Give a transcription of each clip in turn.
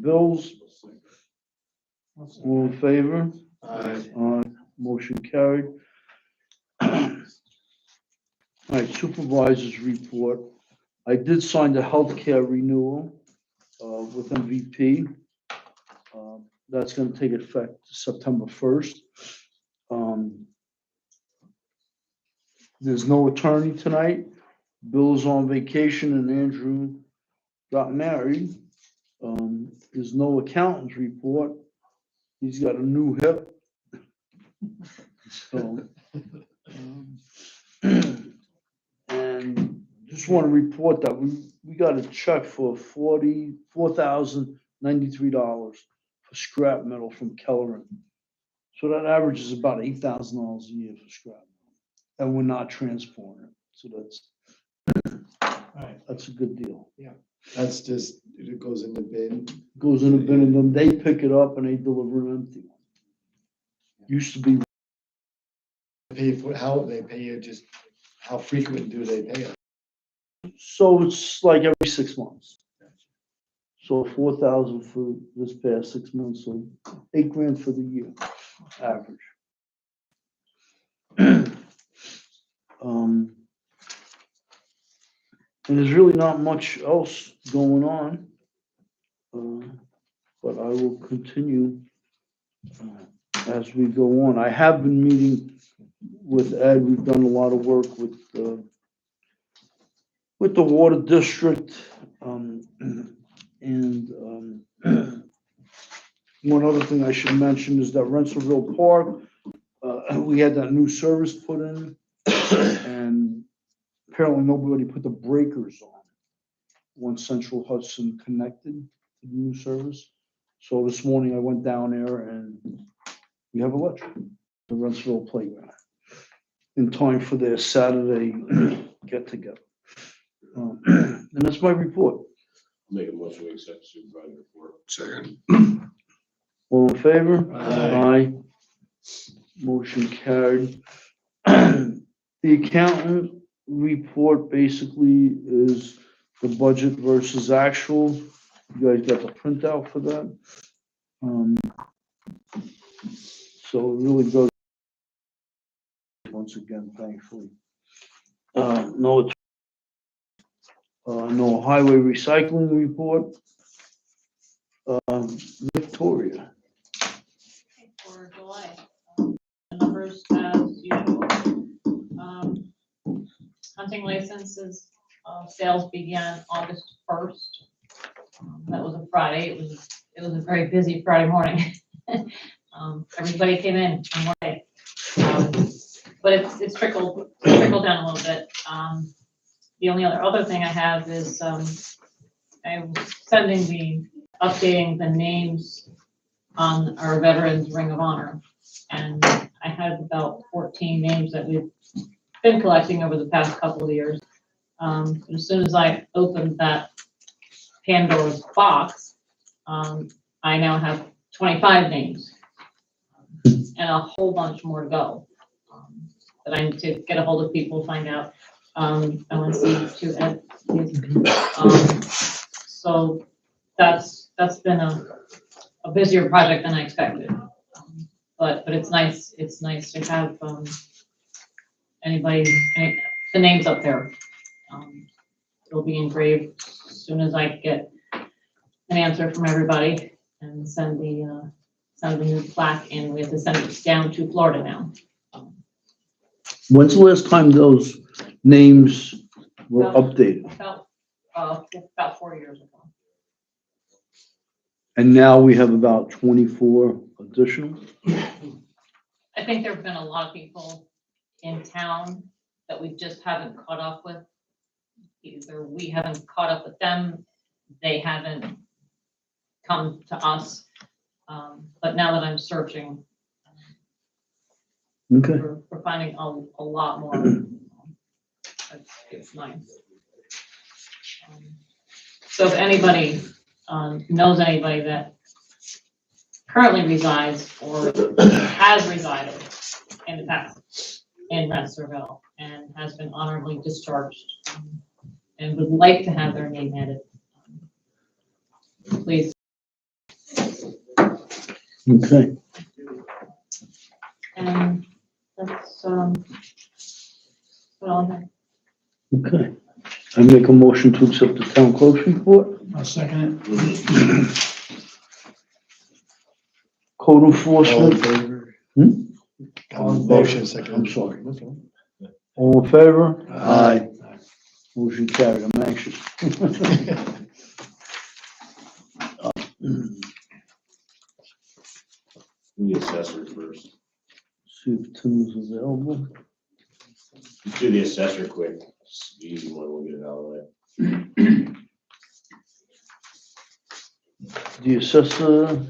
bills. All in favor? Aye. Motion carried. All right, supervisors report. I did sign the healthcare renewal with MVP. That's going to take effect September 1st. There's no attorney tonight. Bill's on vacation and Andrew got married. There's no accountant's report. He's got a new hip. So, and just want to report that we got a check for $44,093 for scrap metal from Kellerin. So that averages about $8,000 a year for scrap metal, and we're not transporting it. So that's a good deal. That's just, it goes in the bin. Goes in a bin and then they pick it up and they deliver an empty one. Used to be, Pay for how they pay you, just how frequent do they pay it? so it's like every 6 months. So 4,000 for this past 6 months, so $8,000 for the year, average. And there's really not much else going on, but I will continue as we go on. I have been meeting with Ed. We've done a lot of work with the water district, and one other thing I should mention is that Rensselaerville Park, we had that new service put in, and apparently nobody put the breakers on once Central Hudson connected to the new service. So this morning I went down there and we have electric, the Rensselaerville playground, in time for their Saturday get together. And that's my report. Make a motion to accept supervisor report. Second. All in favor? Aye. Motion carried. The accountant report basically is the budget versus actual. You guys got the printout for that. So it really goes once again, thankfully. No highway recycling report. Victoria. For July, the numbers as usual. Hunting licenses, sales began August 1st. That was a Friday. It was a very busy Friday morning. Everybody came in on one day. But it's trickled down a little bit. The only other thing I have is I was updating the names on our Veterans Ring of Honor. And I had about 14 names that we've been collecting over the past couple of years. As soon as I opened that Pandora's box, I now have 25 names and a whole bunch more to go. But I need to get a hold of people, find out. I want to see to Ed. So that's been a busier project than I expected. But it's nice. It's nice to have the names up there. It'll be engraved as soon as I get an answer from everybody and send the new plaque in. We have to send it down to Florida now. When's the last time those names were updated? About 4 years ago. And now we have about 24 additional? I think there have been a lot of people in town that we just haven't caught up with. Either we haven't caught up with them, they haven't come to us. But now that I'm searching, Okay. we're finding a lot more. It's nice. So if anybody knows anybody that currently resides or has resided in the past in Rensselaerville and has been honorably discharged and would like to have their name added, please Okay, And that's, what all I have. okay. I make a motion to accept the town clerk's report. I'll second Code All in enforcement, favor? Hmm? All in Motion second. I'm sorry. All in favor? Aye. Motion carried, I'm anxious. Do the assessor first. See if Tim is available. Just do the assessor quick. It's the easy one. We'll get it out of the way. The assessor,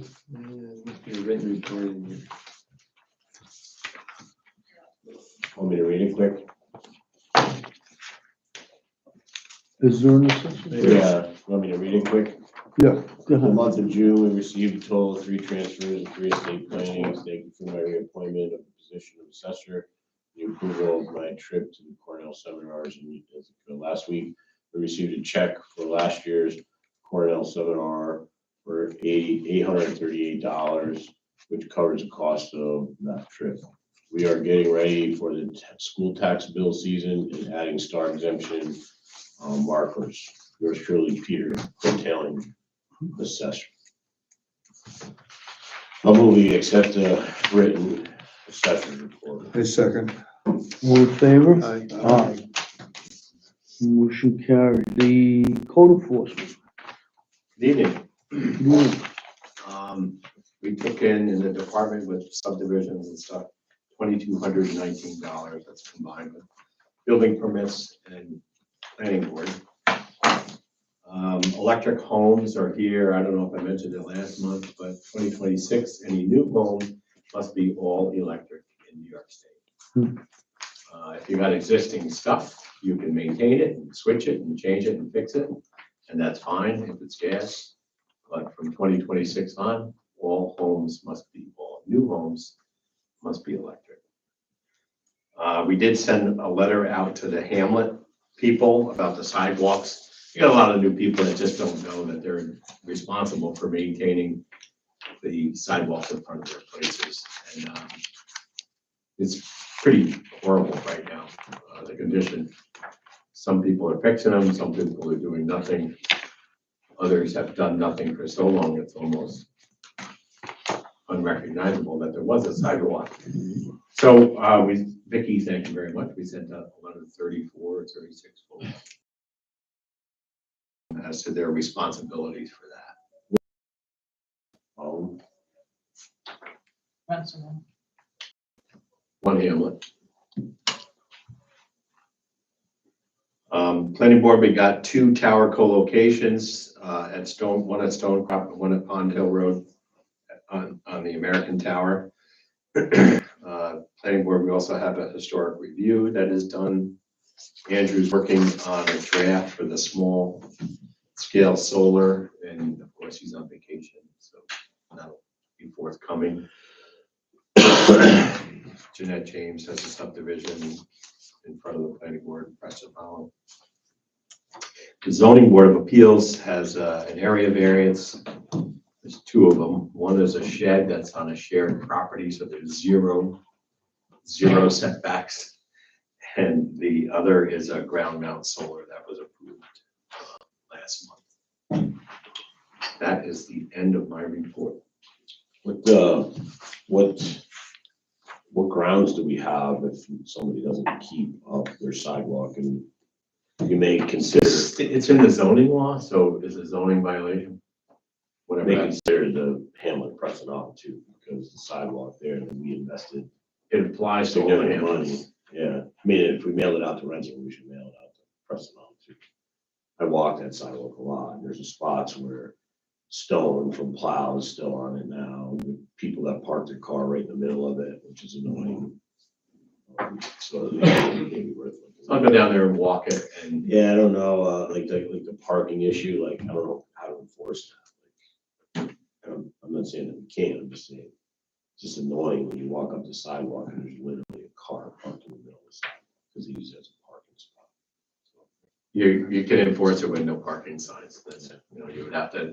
Must be a written report in here. Want me to read it quick? is there an assessor? Yeah. Want me to read it quick? Yeah, go The ahead. month of June, we received a total of 3 transfers and 3 estate plannings. Thank you for my reappointment of the position of assessor. The approval of my trip to the Cornell seminars in Ithaca last week. We received a check for last year's Cornell seminar for $838, which covers the cost of that trip. We are getting ready for the school tax bill season and adding star exemption markers. Yours truly, Peter Quintelli, assessor. I'll move we accept the written assessor report. I second. All in favor? Aye. Aye. Motion carried. The code enforcement. Good evening. Yeah. We took in the department with subdivisions and stuff, $2,219, that's combined with building permits and planning board. Electric homes are here, I don't know if I mentioned it last month, but 2026, any new home must be all electric in New York State. If you got existing stuff, you can maintain it and switch it and change it and fix it, and that's fine if it's gas. But from 2026 on, all new homes must be electric. We did send a letter out to the Hamlet people about the sidewalks. You got a lot of new people that just don't know that they're responsible for maintaining the sidewalks in front of their places. And it's pretty horrible right now, the condition. Some people are fixing them, some people are doing nothing. Others have done nothing for so long, it's almost unrecognizable that there was a sidewalk. So Vicki, thank you very much. We sent out a letter 34 or 36 folks as to their responsibilities for that. Rensselaer. One Hamlet. Planning board, we got 2 tower co-locations at one at Stonecrop and one at Pond Hill Road on the American Tower. Planning board, we also have a historic review that is done. Andrew's working on a draft for the small scale solar, and of course he's on vacation, so that'll be forthcoming. Jeanette James has a subdivision in front of the planning board, Preston Hollow. The zoning board of appeals has an area variance. There's 2 of them. One is a shed that's on a shared property, so there's zero setbacks. And the other is a ground mount solar that was approved last month. That is the end of my report. What grounds do we have if somebody doesn't keep up their sidewalk and you may consider, It's in the zoning law, so it's a zoning violation. Whatever may that- consider the Hamlet pressing off too, because the sidewalk there that we invested it applies to all the significant Hamlets. money. Yeah, I mean, if we mail it out to Rensselaer, we should mail it out to Preston too. I walk that sidewalk a lot. There's spots where stone from plows still on it now. People that park their car right in the middle of it, which is annoying. So maybe worth looking So I'll go down there and walk it, and Yeah, I don't know, like the parking issue, like, I don't know how to enforce that. Like, I'm not saying that we can't, I'm just saying, it's just annoying when you walk up the sidewalk and there's literally a car parked in the middle of the sidewalk, because he uses it as a parking spot. you can enforce it with no parking signs. That's,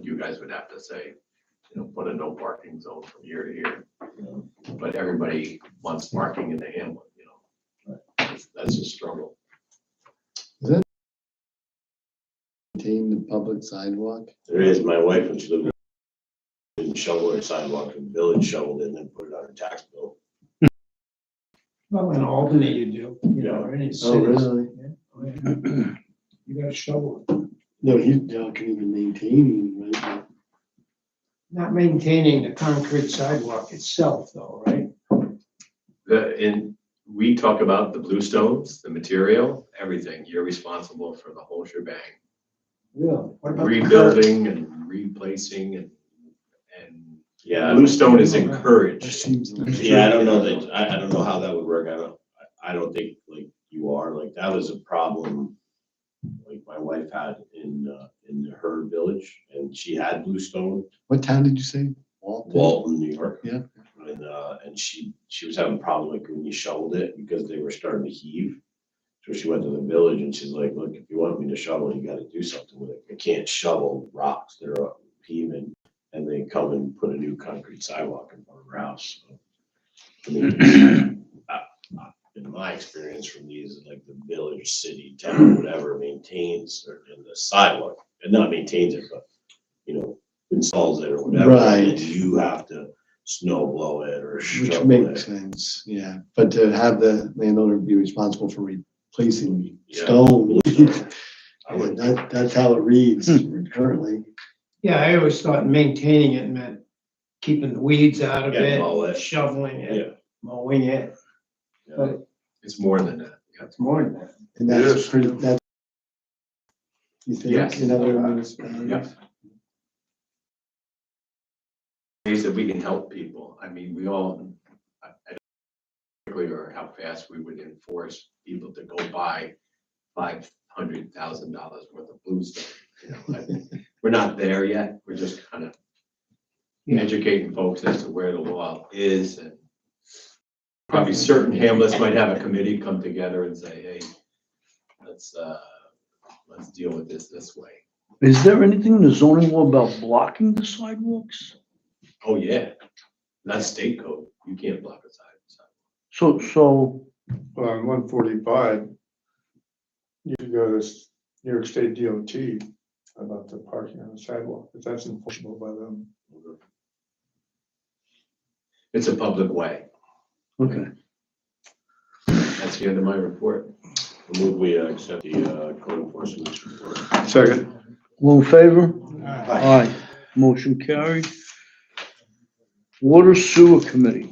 you guys would have to say put a no parking zone from here to here. But everybody wants parking in the hamlet, that's a struggle. Maintain the public sidewalk. There is, my wife, when she lived in, didn't shovel her sidewalk, the village shoveled it and then put it on her tax bill. Well, in Albany you do, or any Oh, cities. really? You gotta shovel it. No, he's talking even maintaining, right? Not maintaining the concrete sidewalk itself though, right? We talk about the bluestones, the material, everything. You're responsible for the whole shebang. Yeah. What about the curb? Rebuilding and replacing and Yeah, bluestone is That encouraged. seems like. yeah, I don't know that, I don't know how that would work. I don't think like you are, like, that was a problem. Like my wife had in her village, and she had bluestone, What town did you say? Walton? Walton, New York. Yeah. And she was having a problem like when you shoveled it because they were starting to heave. So she went to the village and she's like, look, if you want me to shovel, you gotta do something with it. I can't shovel rocks that are heaving and they come and put a new concrete sidewalk in front of her house. So, I mean, in my experience from these, like the village, city, town, whatever maintains or in the sidewalk, and not maintains it, but, installs it or whatever. And Right. you have to snow blow it or Which shovel makes it. sense, yeah. But to have the landowner be responsible for replacing Yeah. stone, I would, that's how it reads currently. Yeah, I always thought maintaining it meant keeping the weeds out of Yeah, mow it. it, shoveling it, yeah. mowing it. Yeah. But It's more than that. it's more than that. And It that's is. pretty, that's. You think Yes. in other municipalities? Yeah. Ways that we can help people. I mean, we all, I don't know quickly or how fast we would enforce people to go buy $500,000 worth of bluestone. We're not there yet. We're just kind of educating folks as to where the law is, and probably certain hamlets might have a committee come together and say, hey, let's deal with this way. Is there anything in the zoning law about blocking the sidewalks? Oh, yeah. That's state code. You can't block a side. So, Well, on 145, you go to New York State DOT about the parking on the sidewalk, but that's enforceable by them. It's a public way. okay. That's the end of my report. I move we accept the code enforcement report. Second. All in favor? Aye. Motion carried. Water Sewer Committee.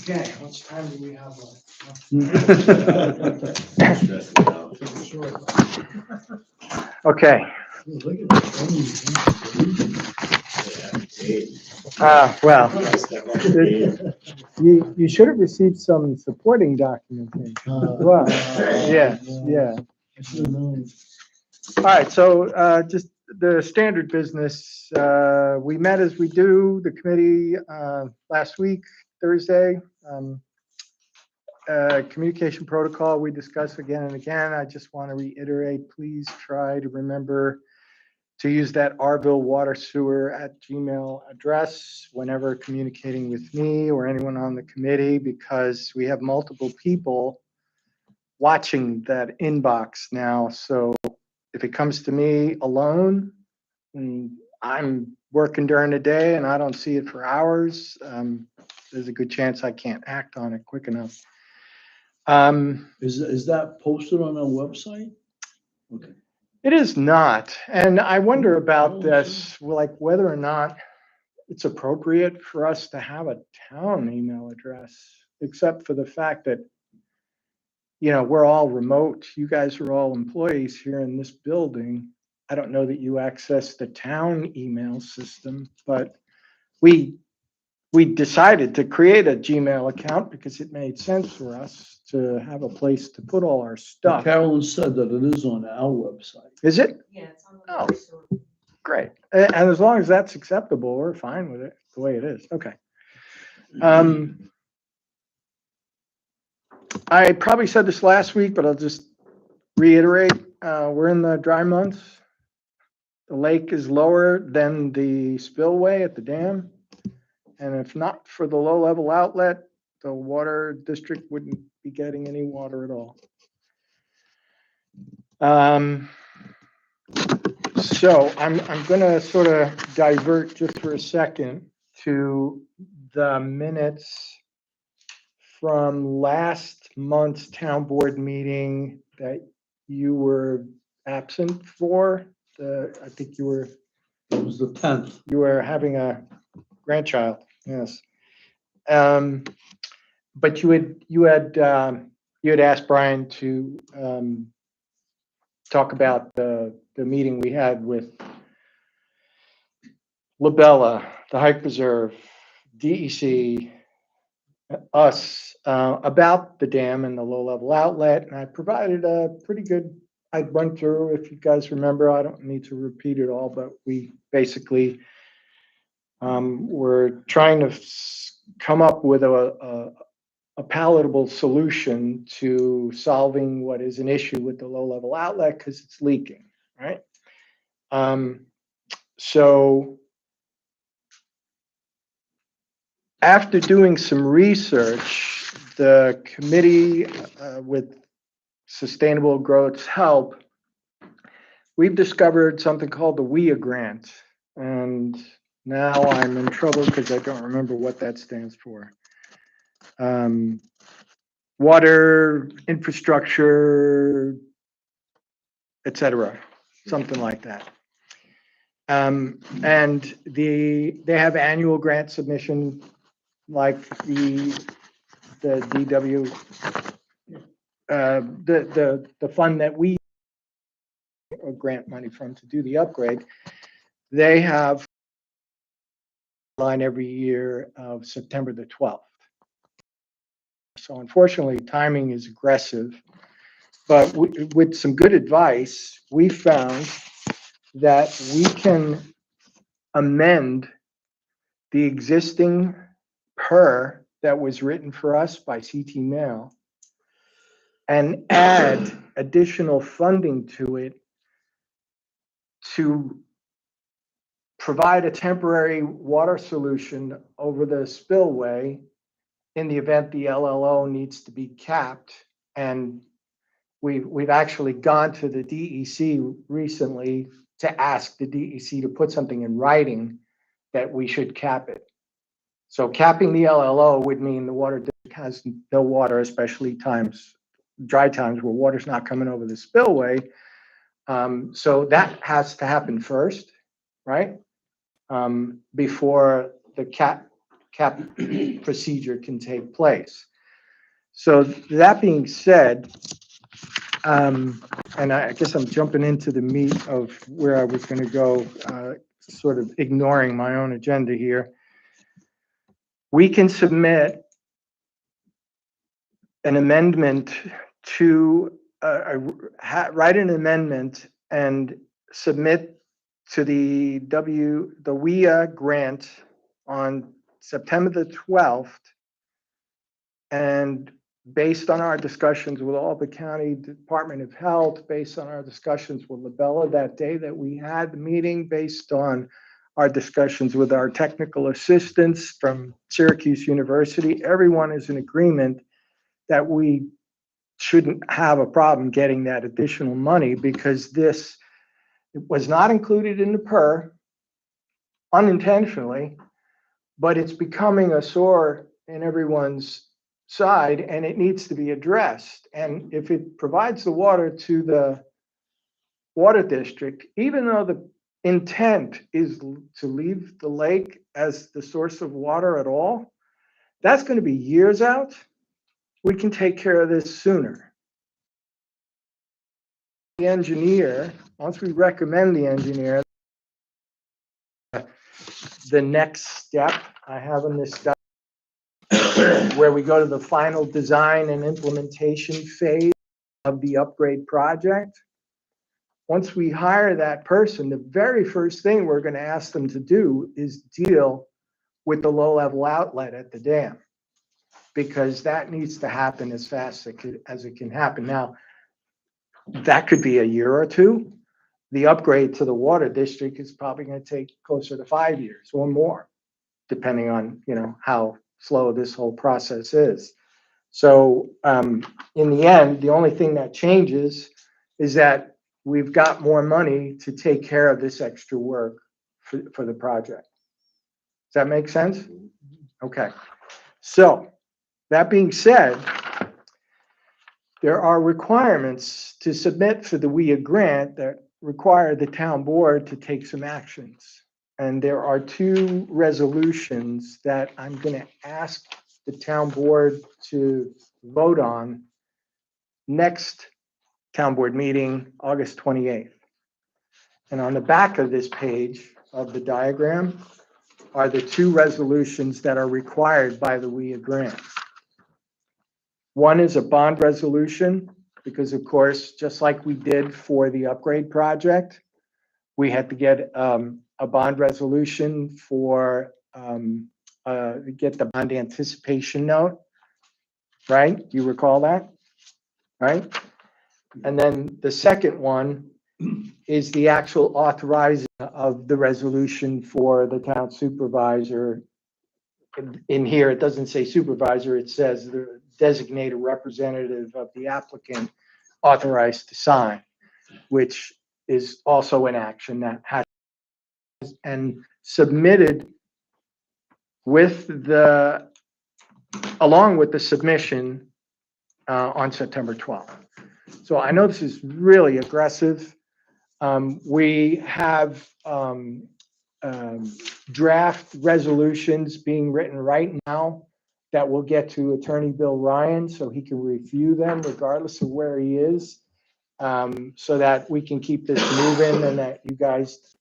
Okay, how much time do we have left? Stress me out. Okay, Look at that. well, Step up the game. you should have received some supporting documentation. Well, yeah, yeah. I should've known. All right, so just the standard business, we met as we do, the committee, last week, Thursday. Communication protocol, we discuss again and again. I just want to reiterate, please try to remember to use that rvillewatersewer@gmail address whenever communicating with me or anyone on the committee, because we have multiple people watching that inbox now. So if it comes to me alone, and I'm working during the day and I don't see it for hours, there's a good chance I can't act on it quick enough. Is that posted on our website? Okay. It is not, and I wonder about this, like whether or not it's appropriate for us to have a town email address, except for the fact that, we're all remote. You guys are all employees here in this building. I don't know that you access the town email system, but we decided to create a Gmail account because it made sense for us to have a place to put all our stuff. Carolyn said that it is on our website. Is it? Yeah, it's on Oh. the sewer. Great. And as long as that's acceptable, we're fine with it the way it is. Okay. I probably said this last week, but I'll just reiterate. We're in the dry months. the lake is lower than the spillway at the dam. And if not for the low level outlet, the water district wouldn't be getting any water at all. So I'm gonna sort of divert just for a second to the minutes from last month's town board meeting that you were absent for. I think you were It was the 10th. having a grandchild, yes. But you had asked Brian to talk about the meeting we had with Labella, the Hike Preserve, DEC, us, about the dam and the low-level outlet, and I provided a pretty good, I'd run through, if you guys remember, I don't need to repeat it all, but we basically were trying to come up with a palatable solution to solving what is an issue with the low-level outlet because it's leaking, right? So after doing some research, the committee, with Sustainable Growth's help, we've discovered something called the WIA grant. And now I'm in trouble because I don't remember what that stands for. Water infrastructure, et cetera, something like that. And they have annual grant submission like the DW, the fund that we grant money from to do the upgrade. They have a line every year of September the 12th. So unfortunately, timing is aggressive, but with some good advice, we found that we can amend the existing PER that was written for us by CT Mail and add additional funding to it to provide a temporary water solution over the spillway in the event the LLO needs to be capped. And we've actually gone to the DEC recently to ask the DEC to put something in writing that we should cap it. So capping the LLO would mean the water district has no water, especially dry times where water's not coming over the spillway. So that has to happen first, right? Before the cap procedure can take place. So that being said, and I guess I'm jumping into the meat of where I was going to go, sort of ignoring my own agenda here. We can submit an amendment to write an amendment and submit to the WIA grant on September the 12th. And based on our discussions with Albany County Department of Health, based on our discussions with Labella that day that we had the meeting, based on our discussions with our technical assistants from Syracuse University, everyone is in agreement that we shouldn't have a problem getting that additional money because this was not included in the PER unintentionally, but it's becoming a sore in everyone's side and it needs to be addressed. And if it provides the water to the water district, even though the intent is to leave the lake as the source of water at all, that's going to be years out. We can take care of this sooner. The engineer, once we recommend the engineer, the next step I have in this study where we go to the final design and implementation phase of the upgrade project. Once we hire that person, the very first thing we're going to ask them to do is deal with the low-level outlet at the dam, because that needs to happen as fast as it can happen. Now, that could be a year or two, the upgrade to the water district is probably gonna take closer to 5 years or more, depending on, how slow this whole process is. So, in the end, the only thing that changes is that we've got more money to take care of this extra work for the project. Does that make sense? Okay. So, that being said, there are requirements to submit for the WIA grant that require the town board to take some actions. And there are 2 resolutions that I'm going to ask the town board to vote on next town board meeting, August 28th. And on the back of this page of the diagram are the 2 resolutions that are required by the WIA grant. One is a bond resolution, because of course, just like we did for the upgrade project, we had to get a bond resolution for get the bond anticipation note, right? You recall that, right? And then the second one is the actual authorizing of the resolution for the town supervisor. In here, it doesn't say supervisor, it says the designated representative of the applicant authorized to sign, which is also an action that has and submitted with along with the submission on September 12th. So I know this is really aggressive. We have draft resolutions being written right now that will get to Attorney Bill Ryan so he can review them regardless of where he is, so that we can keep this moving and that you guys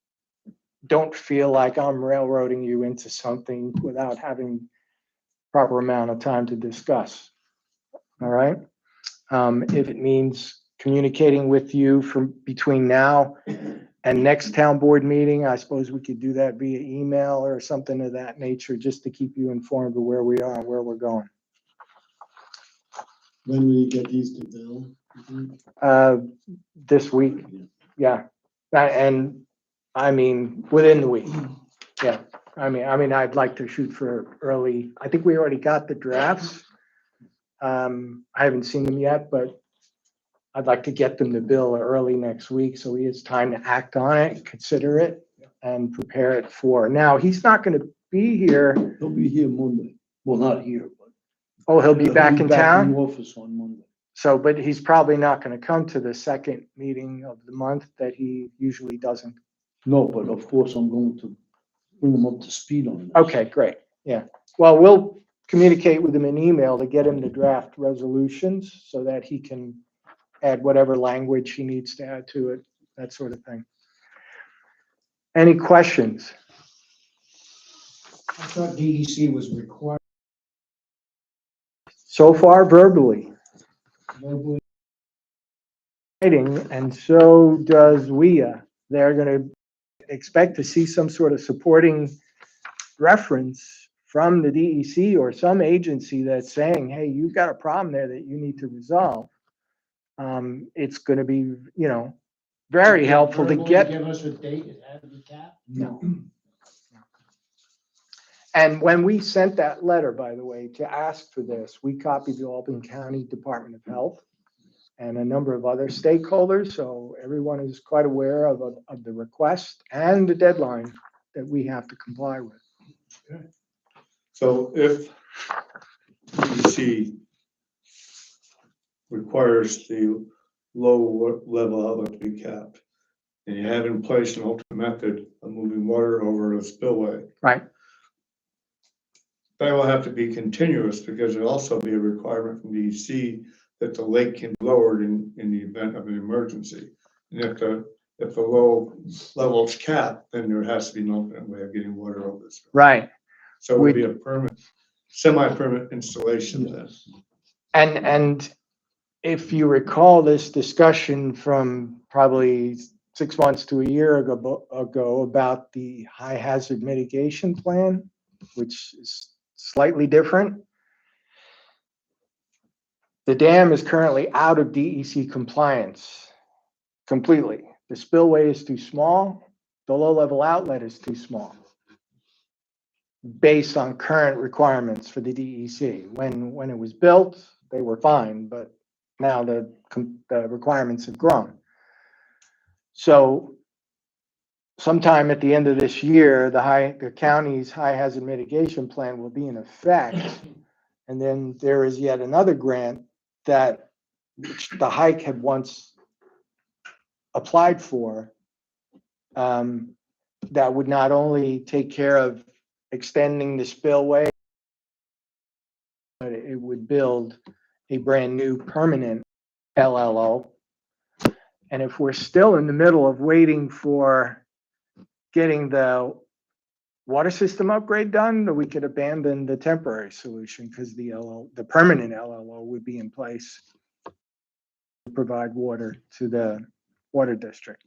don't feel like I'm railroading you into something without having proper amount of time to discuss. All right? If it means communicating with you from between now and next town board meeting, I suppose we could do that via email or something of that nature, just to keep you informed of where we are and where we're going. When will you get these to Bill? you think? This week, yeah. And I mean, within the week, yeah. I mean, I'd like to shoot for early. I think we already got the drafts. I haven't seen them yet, but I'd like to get them to Bill early next week so he has time to act on it, consider it, and prepare it for. Now, he's not going to be here. He'll be here Monday. Well, not here, but. Oh, he'll be back in Back in town? the office on Monday. So, but he's probably not going to come to the second meeting of the month that he usually doesn't. No, but of course I'm going to bring him up to speed on this. Okay, great. Yeah. Well, we'll communicate with him in email to get him to draft resolutions so that he can add whatever language he needs to add to it, that sort of thing. Any questions? I thought DEC was required. So far verbally, Verbally. writing, and so does WIA. They're going to expect to see some sort of supporting reference from the DEC or some agency that's saying, hey, you've got a problem there that you need to resolve. It's going to be, very helpful to Verbally get. Give us a date, it had to be capped. No. And when we sent that letter, by the way, to ask for this, we copied the Albany County Department of Health and a number of other stakeholders. So everyone is quite aware of the request and the deadline that we have to comply with. So if DEC requires the low level outlet to be capped, and you have in place an alternate method of moving water over a spillway, Right. that will have to be continuous because there'll also be a requirement from DEC that the lake can be lowered in the event of an emergency. And if the low level is capped, then there has to be an alternate way of getting water over this. Right. So it would be a permanent, semi-permanent installation then. And if you recall this discussion from probably 6 months to a year ago about the high hazard mitigation plan, which is slightly different. The dam is currently out of DEC compliance completely. the spillway is too small, the low-level outlet is too small, based on current requirements for the DEC. When it was built, they were fine, but now the requirements have grown. So sometime at the end of this year, the county's high hazard mitigation plan will be in effect. And then there is yet another grant that the hike had once applied for, that would not only take care of extending the spillway, but it would build a brand new permanent LLO. And if we're still in the middle of waiting for getting the water system upgrade done, then we could abandon the temporary solution, because the permanent LLO would be in place to provide water to the water district.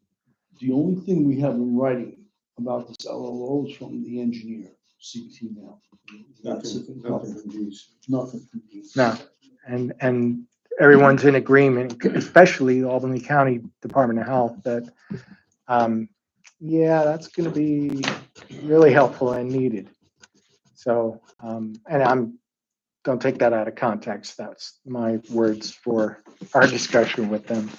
The only thing we have in writing about this LLO is from the engineer, CT now. That's it. Nothing from these. Nothing from these. No, and everyone's in agreement, especially Albany County Department of Health, that, yeah, that's gonna be really helpful and needed. So, and don't take that out of context. That's my words for our discussion with them.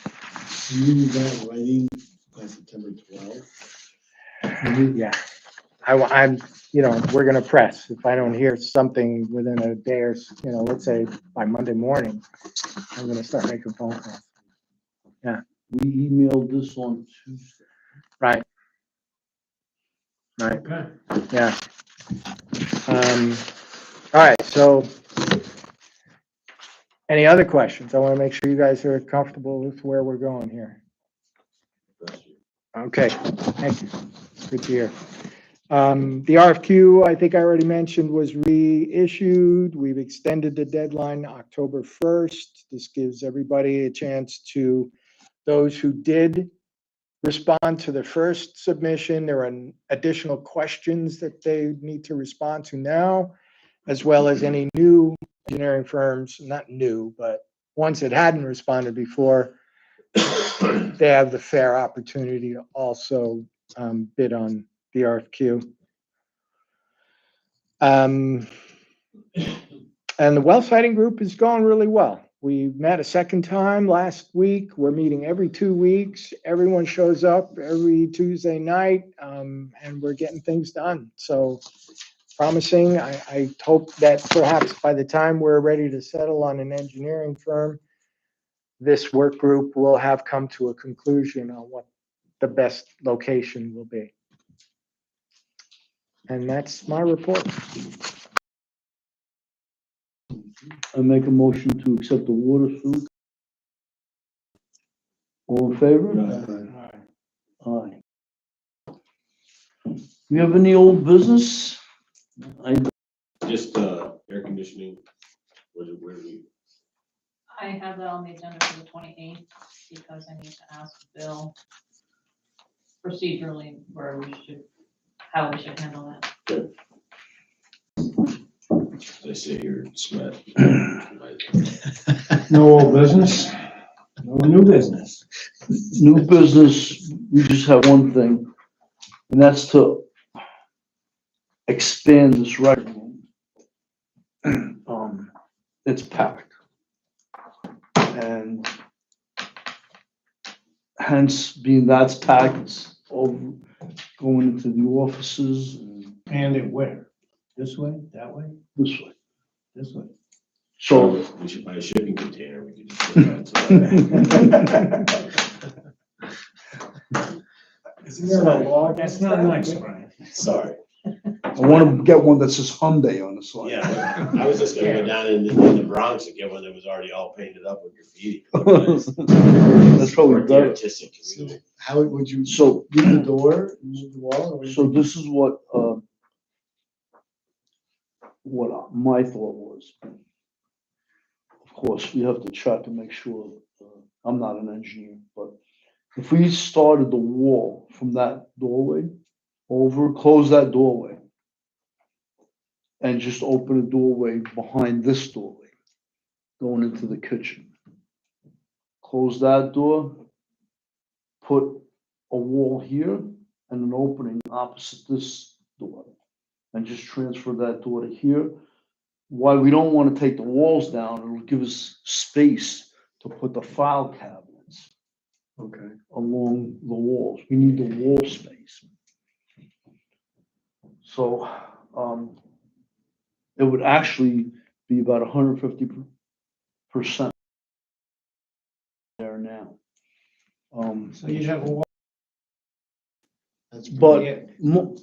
You need that writing by September 12th. Yeah, I'm, we're gonna press. If I don't hear something within a day or, let's say by Monday morning, I'm gonna start making phone calls. We emailed this on Tuesday. Right. Right, Okay. yeah. All right, so any other questions? I want to make sure you guys are comfortable with where we're going here. Okay, thank you. Good to hear. The RFQ, I think I already mentioned, was reissued. We've extended the deadline to October 1st. This gives everybody a chance to, those who did respond to the first submission, there are additional questions that they need to respond to now, as well as any new engineering firms, not new, but ones that hadn't responded before, they have the fair opportunity to also bid on the RFQ. And the well siting group is going really well. We met a second time last week. We're meeting every 2 weeks. Everyone shows up every Tuesday night, and we're getting things done. So promising. I hope that perhaps by the time we're ready to settle on an engineering firm, this work group will have come to a conclusion on what the best location will be. And that's my report. I make a motion to accept the water suit. All in favor? Aye. You have any old business? Just, air conditioning, where do we? I have that on the agenda for the 28th because I need to ask Bill procedurally how we should handle that. As I sit here and sweat. No old business, no new business. New business, we just have one thing, and that's to expand this rec room. It's packed. And hence, being that's packed, it's over going into the offices and And it where? This way, that way, this way. this way? So, We should buy a shipping container, we could just put that Isn't there a log? That's not nice, Brian. Sorry. I want to get one that says Hyundai on the side. Yeah, I was just gonna go down in the Bronx and get one that was already all painted up with graffiti. That's probably For the better. artistic community. How would you So, move the door, move the wall? or what do you so think? this is what my thought was. Of course, we have to check to make sure, I'm not an engineer, but if we started the wall from that doorway over, close that doorway, and just open a doorway behind this doorway, going into the kitchen. Close that door, put a wall here and an opening opposite this door. And just transfer that door to here. Why we don't want to take the walls down, it'll give us space to put the file cabinets Okay. along the walls. We need the wall space. So, it would actually be about 150% there now. So you'd have a wall. That's But Yeah.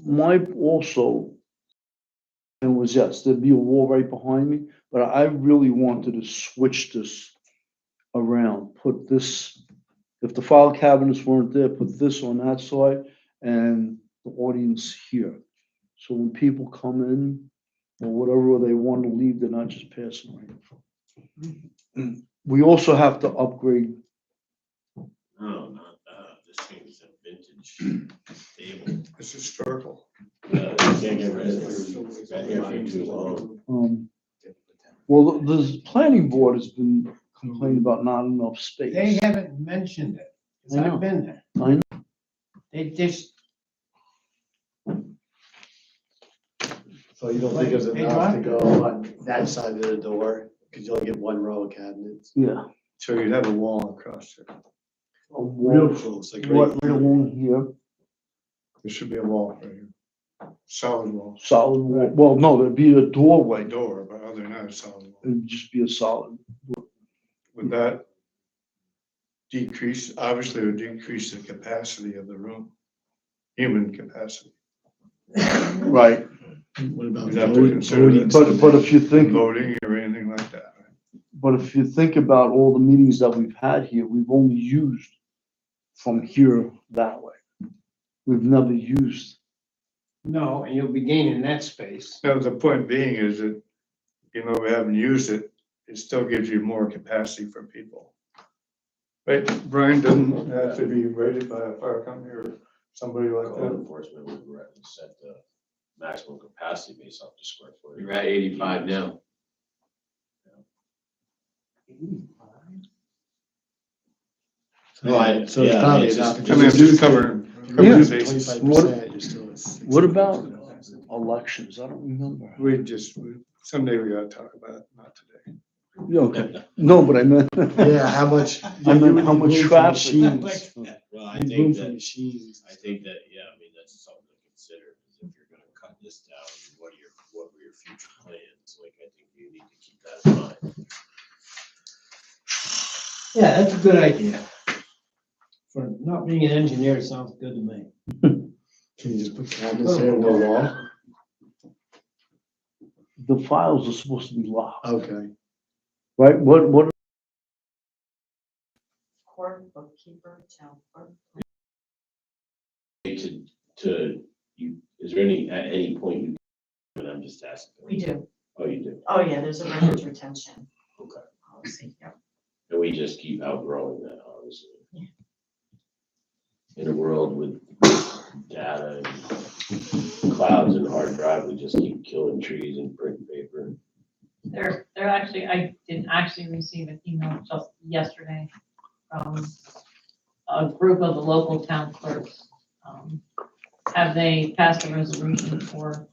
my also, and was yes, there'd be a wall right behind me, but I really wanted to switch this around, put this, if the file cabinets weren't there, put this on that side and the audience here. So when people come in or whatever they want to leave, they're not just passing right. We also have to upgrade. No, not that. This thing's a vintage table. It's historical. You can't get rid of it. It's been here for too long. Well, the planning board has been complaining about not enough space. They haven't mentioned it, 'cause I know. I've been there. I know. They just, So you don't think it's Hey, enough to John? go on that side of the door, because you only get one row of cabinets. Yeah. So you'd have a wall across there. A wall, It's like right along here, There should be a wall right here. Solid wall. solid wall. Well, no, there'd be a doorway. Door, but other than that, it's solid wall. It'd just be a solid. Would that decrease, obviously it would decrease the capacity of the room, human capacity. Right. What about You'd have to consider that. But if you think, Voting or anything like that. Right? but if you think about all the meetings that we've had here, we've only used from here that way. We've never used. no, and you'll be gaining that space. Now, the point being is that, even though we haven't used it, it still gives you more capacity for people. Right, Brian, doesn't have to be rated by a fire company or somebody like Code that. enforcement would set the maximum capacity based off the square footage. You're at 85 now. No, So it's yeah, probably it's enough. just- I mean, it's just covering Yeah. the bases. 25%, you're still at 60. What about elections? I don't remember. Someday we gotta talk about it, not today. Yeah, okay. No, but I meant. Yeah, how much? I meant how much room for traffic. machines. Well, I Room think for that, machines. I think that, yeah, I mean, that's something to consider, because if you're gonna cut this down, what were your future plans? Like, I think you need to keep that in mind. Yeah, that's a good idea. For not being an engineer, it sounds good to me. Can you just put cabinets there and no wall? The files are supposed to be locked, Okay. right? What, Court, bookkeeper, town clerk. To, you, is there at any point you, and I'm just asking. We do. Oh, you do? Oh, yeah, there's a records retention Okay. policy, yep. And we just keep outgrowing that, obviously. Yeah. In a world with data and clouds and hard drive, we just keep killing trees and printing paper. They're actually, I did actually receive an email just yesterday from a group of the local town clerks. Have they passed a resolution for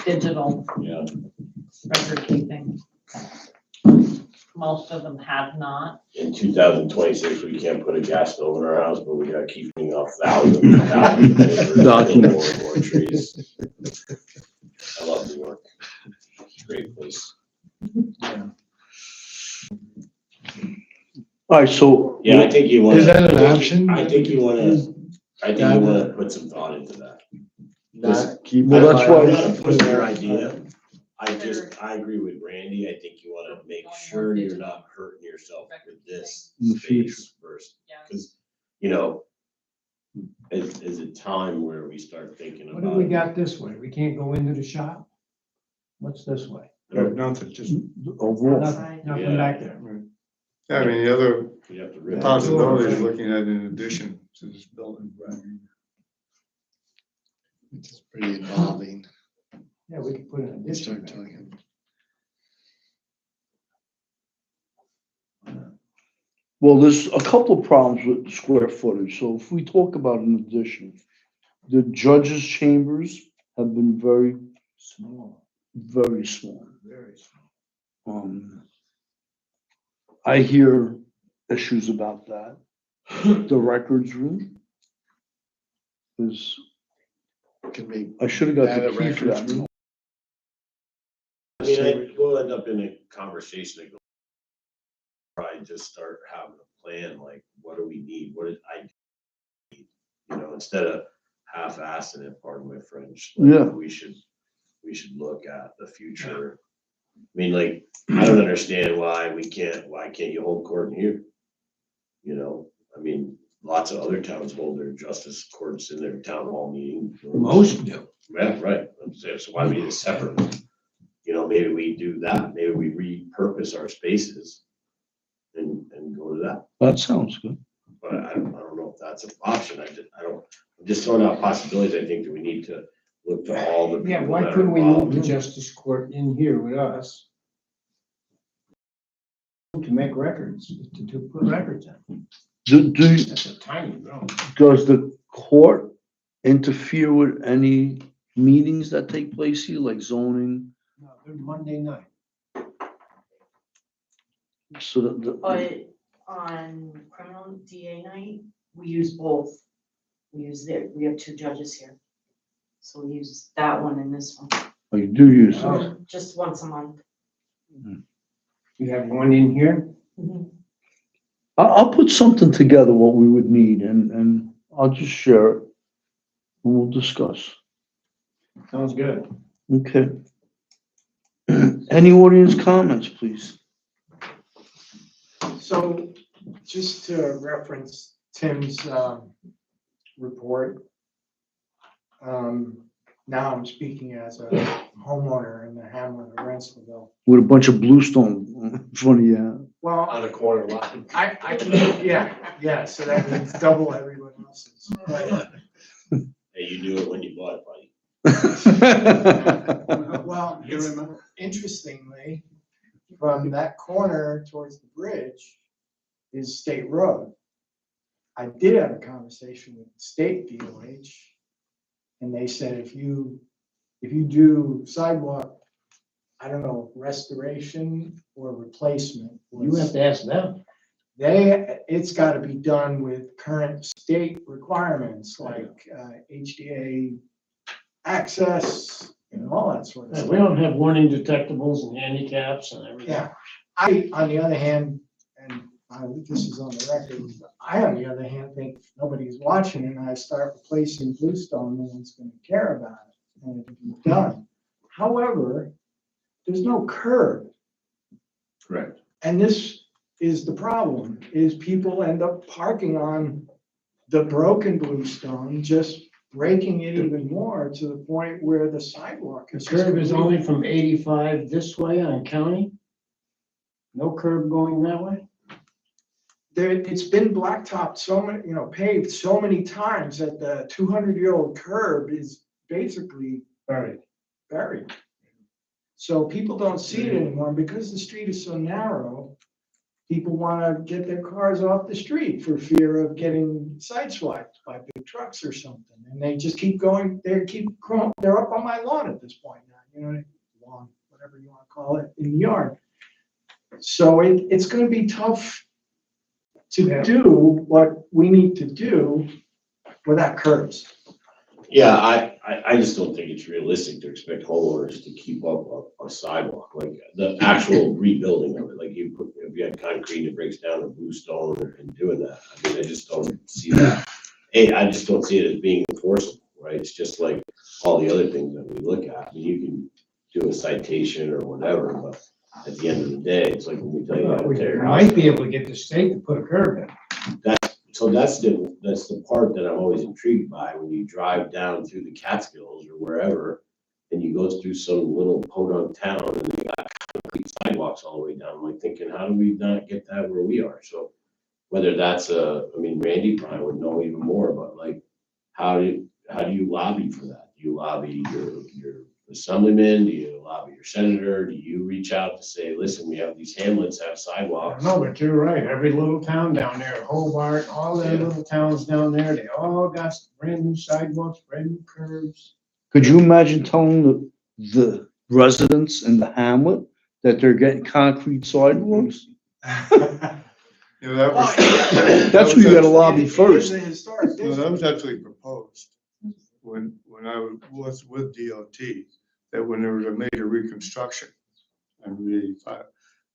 digital Yeah. record keeping? Most of them have not. In 2026, we can't put a gas stove in our house, but we gotta keep putting off thousands and thousands of acres, Documents. more and more trees. I love New York. It's a great place. all right, so. Yeah, I think you wanna. Is that an option? I think you wanna put some thought into that. Not keep. Well, that's why- I'm not opposed to your idea. I agree with Randy. I think you wanna make sure you're not hurting yourself with this In the future. space first. Yeah. Cause, you know, is it time where we start thinking What about. do we got this way? We can't go into the shop? What's this way? Nothing, just, A wall. Nothing, nothing Yeah. back there. I mean, the other We have to rip. possibility is looking at an addition to this building. It's just pretty involving. Yeah, we could put an You addition start back. talking. Well, there's a couple of problems with square footage. So if we talk about an addition, the judges' chambers have been very, Small, very small. very small. I hear issues about that. The records room is, Can we I should have got add the a key for records that. room? I mean, we'll end up in a conversation that goes, probably just start having a plan, like, what do we need? What did I need? You know, instead of half-assing it, pardon my French. like, Yeah. We should look at the future. I mean, like, I don't understand why can't you hold court in here? You know, I mean, lots of other towns hold their justice courts in their town hall meeting. Most do. Yeah, right. I'm saying, so why do we need a separate one? You know, maybe we do that. Maybe we repurpose our spaces and go to that. That sounds good. But I don't know if that's an option. I'm just throwing out possibilities. I think that we need to look to all the Yeah, people why that are couldn't we move involved. the justice court in here with us? To make records, to put records in. That's a tiny room. Does the court interfere with any meetings that take place here, like zoning? No, they're Monday night. So that, But on criminal DA night, we use both. We have two judges here. So we use that one and this one, oh, you do use it. Oh. just once a month. You have one in here? I'll put something together, what we would need, and I'll just share it. And we'll discuss. Sounds good. Okay. Any audience comments, please? So just to reference Tim's report, now I'm speaking as a homeowner in the hamlet of Rensselaerville. With a bunch of bluestone in front of you. Well, On a corner lot. I can, yeah, so that means double everyone else's. But, Hey, you knew it when you bought it, buddy. well, interestingly, from that corner towards the bridge is State Road. I did have a conversation with State DOH, and they said if you do sidewalk, I don't know, restoration or replacement. You have to ask them. It's gotta be done with current state requirements like HDA access and all that sort of stuff. We don't have warning detectables and handicaps and everything. Yeah, I, on the other hand, and this is on the record, I, on the other hand, think if nobody's watching and I start replacing bluestone, no one's gonna care about it, and it'll be done. However, there's no curb, Correct. and this is the problem, is people end up parking on the broken bluestone, just breaking it even more to the point where the sidewalk The is. curb is only from 85 this way on County? No curb going that way? It's been blacktopped so many, paved so many times that the 200-year-old curb is basically buried. So people don't see it anymore, and because the street is so narrow, people want to get their cars off the street for fear of getting sideswiped by big trucks or something, and they just keep going, they're up on my lawn at this point now, lawn, whatever you want to call it, in the yard. So it's gonna be tough to do what we need to do without curbs. Yeah, I just don't think it's realistic to expect homeowners to keep up a sidewalk, like the actual rebuilding of it, like if you had concrete that breaks down to bluestone and doing that, I mean, I just don't see that. I just don't see it as being enforceable, right? It's just like all the other things that we look at. I mean, you can do a citation or whatever, but at the end of the day, it's like when we tell you how to We tear your house might be able to get the state to put a curb in. So that's the part that I'm always intrigued by, when you drive down through the Catskills or wherever, and you go through some little podunk town and they got concrete sidewalks all the way down. I'm like thinking, how do we not get that where we are? So whether that's Randy probably would know even more, but like, how do you lobby for that? Do you lobby your assemblyman? Do you lobby your senator? Do you reach out to say, listen, we have these hamlets that have sidewalks? No, but you're right. Every little town down there, Hobart, all the Yeah. little towns down there, they all got brand new sidewalks, brand new curbs. Could you imagine telling the residents in the hamlet that they're getting concrete sidewalks? You know, that was. That's who you gotta lobby first. No, that was actually proposed when I was with DOT, that when there was a major reconstruction in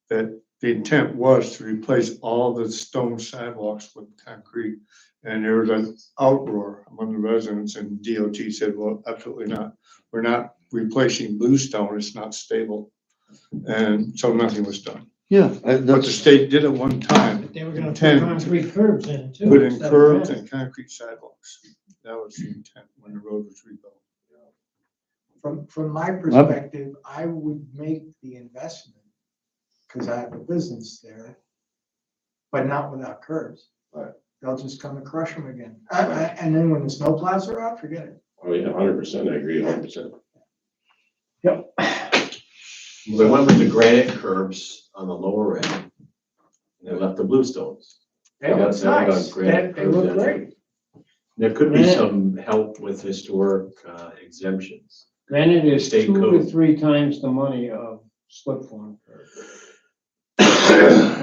that the intent was to replace all the stone sidewalks with concrete. And there was an outroar among the residents, and DOT said, well, absolutely not. We're not replacing bluestone, it's not stable. And so nothing was done. Yeah, But the that's, state did at one time, They were gonna put Ten. concrete curbs in too. put in instead of curbs granite. and concrete sidewalks. That was the intent when the road was rebuilt. From my perspective, I would make the investment, because I have a business there, but not without curbs. Right. They'll just come and crush them again. And then when the snow plows are out, forget it. Oh, yeah, 100%, I agree, 100%. Yep. They went with the granite curbs on the lower end. And they left the bluestones. They look That's how they got nice. granite They look curbs in. great. There could be Granite. some help with historic exemptions. Granite is State 2 to code. 3 times the money of slip form curb.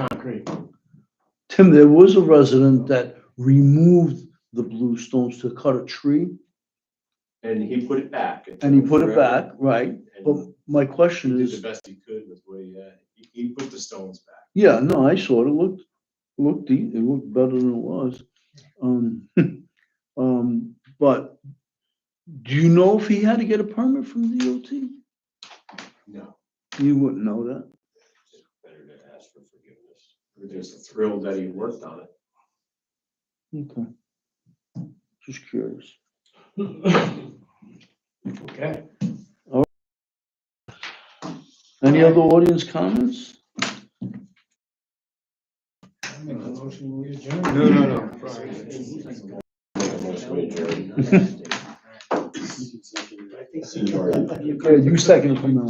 Concrete. Tim, there was a resident that removed the bluestones to cut a tree And he put it back. and he put it back, right? But And my he question did the is, best he could with what he had. He put the stones back. yeah, no, I saw it. It looked better than it was. But do you know if he had to get a permit from DOT? No, You wouldn't know that. Better to ask for forgiveness. we're just thrilled that he worked on it. Okay. Just curious. Okay. Any other audience comments? I make a motion, we adjourn. No. Yeah, you second from now.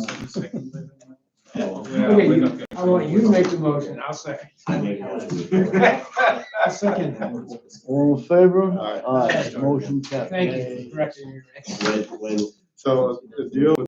Okay, I want you to make the motion, I'll second. I'll second that. All in favor? Aye. Motion carried. Thank you for correcting me. When, So the deal with